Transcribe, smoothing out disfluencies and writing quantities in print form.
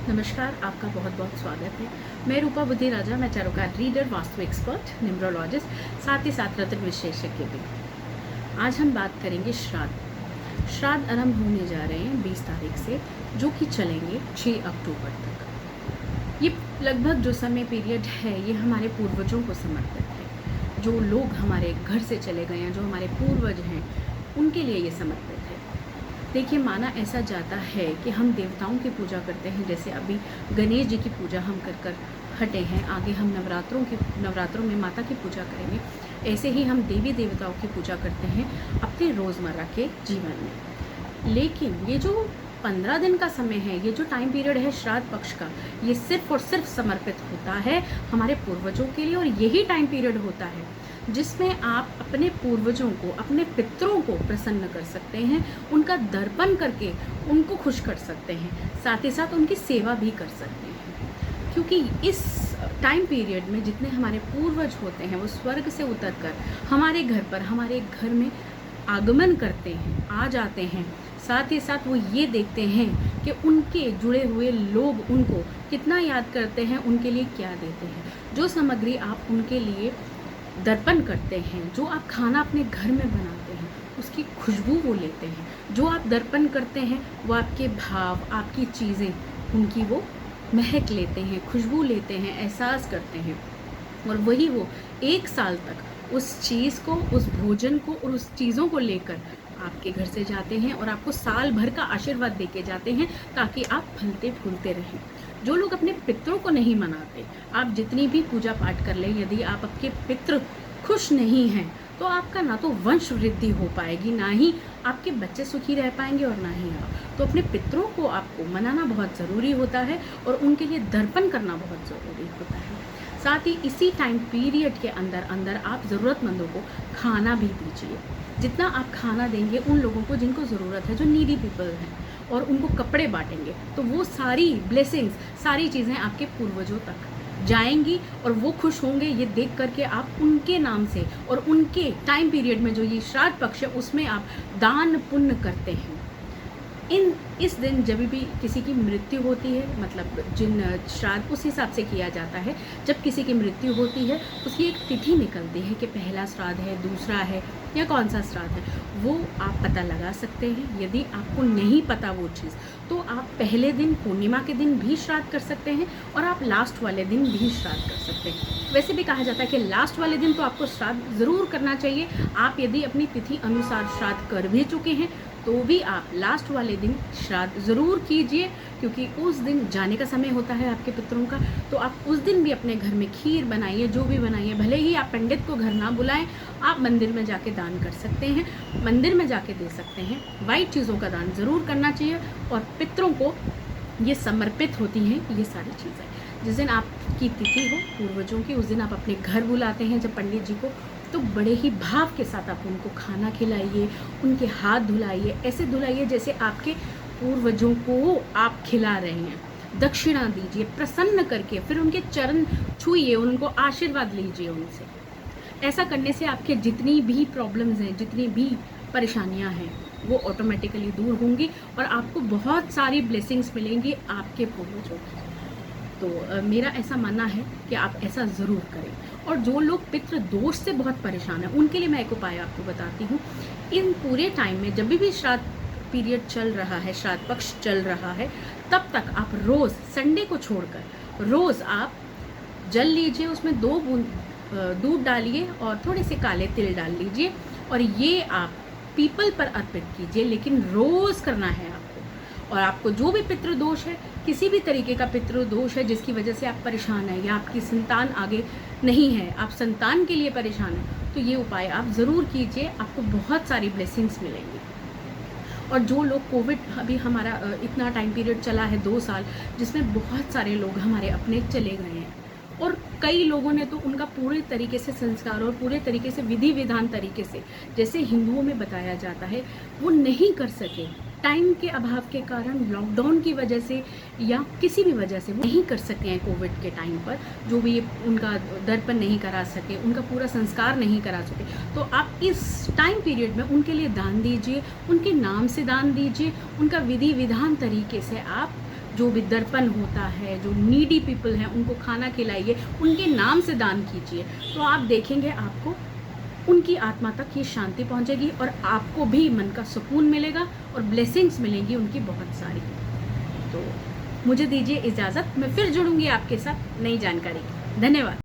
नमस्कार, आपका बहुत बहुत स्वागत है। मैं रूपा बुद्धि राजा, मैं tarot card reader, vastu expert, numerologist, साथ ही साथ रत्न विशेषज्ञ भी। आज हम बात करेंगे श्राद्ध। श्राद्ध आरंभ होने जा रहे हैं 20 तारीख से, जो कि चलेंगे 6 अक्टूबर तक। ये लगभग जो समय पीरियड है, ये हमारे पूर्वजों को समर्पित है। जो लोग हमारे घर से चले गए हैं, जो हमारे पूर्वज हैं, उनके लिए ये समर्पित है। देखिए, माना ऐसा जाता है कि हम देवताओं की पूजा करते हैं, जैसे अभी गणेश जी की पूजा हम कर हटे हैं, आगे हम नवरात्रों में माता की पूजा करेंगे। ऐसे ही हम देवी देवताओं की पूजा करते हैं अपने रोज़मर्रा के जीवन में। लेकिन ये जो 15 दिन का समय है, ये जो टाइम पीरियड है श्राद्ध पक्ष का, ये सिर्फ और सिर्फ समर्पित होता है हमारे पूर्वजों के लिए। और यही टाइम पीरियड होता है जिसमें आप अपने पूर्वजों को, अपने पितरों को प्रसन्न कर सकते हैं, उनका दर्पण करके उनको खुश कर सकते हैं, साथ ही साथ उनकी सेवा भी कर सकते हैं। क्योंकि इस टाइम पीरियड में जितने हमारे पूर्वज होते हैं, वो स्वर्ग से उतरकर हमारे घर पर, हमारे घर में आगमन करते हैं, आ जाते हैं। साथ ही साथ वो ये देखते हैं कि उनके जुड़े हुए लोग उनको कितना याद करते हैं, उनके लिए क्या देते हैं। जो सामग्री आप उनके लिए दर्पण करते हैं, जो आप खाना अपने घर में बनाते हैं, उसकी खुशबू वो लेते हैं। जो आप दर्पण करते हैं, वो आपके भाव, आपकी चीज़ें, उनकी वो महक लेते हैं, खुशबू लेते हैं, एहसास करते हैं। और वही वो 1 साल तक उस चीज़ को, उस भोजन को और उस चीज़ों को लेकर आपके घर से जाते हैं और आपको साल भर का आशीर्वाद दे के जाते हैं, ताकि आप फलते फूलते रहें। जो लोग अपने पितरों को नहीं मनाते, आप जितनी भी पूजा पाठ कर लें, यदि आप आपके पितृ खुश नहीं हैं, तो आपका ना तो वंश वृद्धि हो पाएगी, ना ही आपके बच्चे सुखी रह पाएंगे और ना ही आप। तो अपने पितरों को आपको मनाना बहुत ज़रूरी होता है और उनके लिए दर्पण करना बहुत ज़रूरी होता है। साथ ही इसी टाइम पीरियड के अंदर आप ज़रूरतमंदों को खाना भी दीजिए। जितना आप खाना देंगे उन लोगों को जिनको ज़रूरत है, जो नीडी पीपल हैं, और उनको कपड़े बांटेंगे, तो वो सारी ब्लेसिंग्स, सारी चीज़ें आपके पूर्वजों तक जाएंगी और वो खुश होंगे ये देख करके। आप उनके नाम से और उनके टाइम पीरियड में जो ये श्राद्ध पक्ष है, उसमें आप दान पुण्य करते हैं। इस दिन जब भी किसी की मृत्यु होती है, मतलब जिन श्राद्ध उस हिसाब से किया जाता है, जब किसी की मृत्यु होती है उसकी एक तिथि निकलती है कि पहला श्राद्ध है, दूसरा है या कौन सा श्राद्ध है, वो आप पता लगा सकते हैं। यदि आपको नहीं पता वो चीज़, तो आप पहले दिन पूर्णिमा के दिन भी श्राद्ध कर सकते हैं और आप लास्ट वाले दिन भी श्राद्ध कर सकते हैं। वैसे भी कहा जाता है कि लास्ट वाले दिन तो आपको श्राद्ध ज़रूर करना चाहिए। आप यदि अपनी तिथि अनुसार श्राद्ध कर भी चुके हैं, तो भी आप लास्ट वाले दिन श्राद्ध ज़रूर कीजिए, क्योंकि उस दिन जाने का समय होता है आपके पितरों का। तो आप उस दिन भी अपने घर में खीर बनाइए, जो भी बनाइए, भले ही आप पंडित को घर ना बुलाएं, आप मंदिर में जाके दान कर सकते हैं, मंदिर में जाके दे सकते हैं। वाइट चीज़ों का दान ज़रूर करना चाहिए और पितरों को ये समर्पित होती हैं ये सारी चीज़ें। जिस दिन आपकी तिथि हो पूर्वजों की, उस दिन आप अपने घर बुलाते हैं जब पंडित जी को, तो बड़े ही भाव के साथ आप उनको खाना खिलाइए, उनके हाथ धुलाइए, ऐसे धुलाइए जैसे आपके पूर्वजों को आप खिला रहे हैं। दक्षिणा दीजिए प्रसन्न करके, फिर उनके चरण छूइए, उनको आशीर्वाद लीजिए उनसे। ऐसा करने से आपके जितनी भी प्रॉब्लम्स हैं, जितनी भी परेशानियां हैं, वो ऑटोमेटिकली दूर होंगी और आपको बहुत सारी ब्लेसिंग्स मिलेंगी आपके पूर्वजों की। तो मेरा ऐसा मानना है कि आप ऐसा ज़रूर करें। और जो लोग पितृ दोष से बहुत परेशान हैं, उनके लिए मैं एक उपाय आपको बताती हूँ। इन पूरे टाइम में जब भी श्राद्ध पीरियड चल रहा है, श्राद्ध पक्ष चल रहा है, तब तक आप रोज़, संडे को छोड़कर रोज़ आप जल लीजिए, उसमें 2 बूंद दूध डालिए और थोड़े से काले तिल डाल लीजिए और ये आप पीपल पर अर्पित कीजिए। लेकिन रोज़ करना है आपको। और आपको जो भी पितृदोष है, किसी भी तरीके का पितृदोष है जिसकी वजह से आप परेशान हैं, या आपकी संतान आगे नहीं है, आप संतान के लिए परेशान हैं, तो ये उपाय आप ज़रूर कीजिए, आपको बहुत सारी ब्लेसिंग्स मिलेंगी। और जो लोग कोविड, अभी हमारा इतना टाइम पीरियड चला है 2 साल, जिसमें बहुत सारे लोग हमारे अपने चले गए हैं और कई लोगों ने तो उनका पूरे तरीके से संस्कार और पूरे तरीके से विधि विधान तरीके से, जैसे हिंदुओं में बताया जाता है, वो नहीं कर सके। टाइम के अभाव के कारण, लॉकडाउन की वजह से या किसी भी वजह से वो नहीं कर सके हैं कोविड के टाइम पर, जो भी उनका दर्पण नहीं करा सके, उनका पूरा संस्कार नहीं करा सके। तो आप इस टाइम पीरियड में उनके लिए दान दीजिए, उनके नाम से दान दीजिए, उनका विधि विधान तरीके से आप जो भी दर्पण होता है, जो नीडी पीपल हैं उनको खाना खिलाइए, उनके नाम से दान कीजिए, तो आप देखेंगे आपको उनकी आत्मा तक ये शांति पहुंचेगी और आपको भी मन का सुकून मिलेगा और ब्लेसिंग्स मिलेंगी उनकी बहुत सारी। तो मुझे दीजिए इजाज़त, मैं फिर जुड़ूंगी आपके साथ नई जानकारी। धन्यवाद।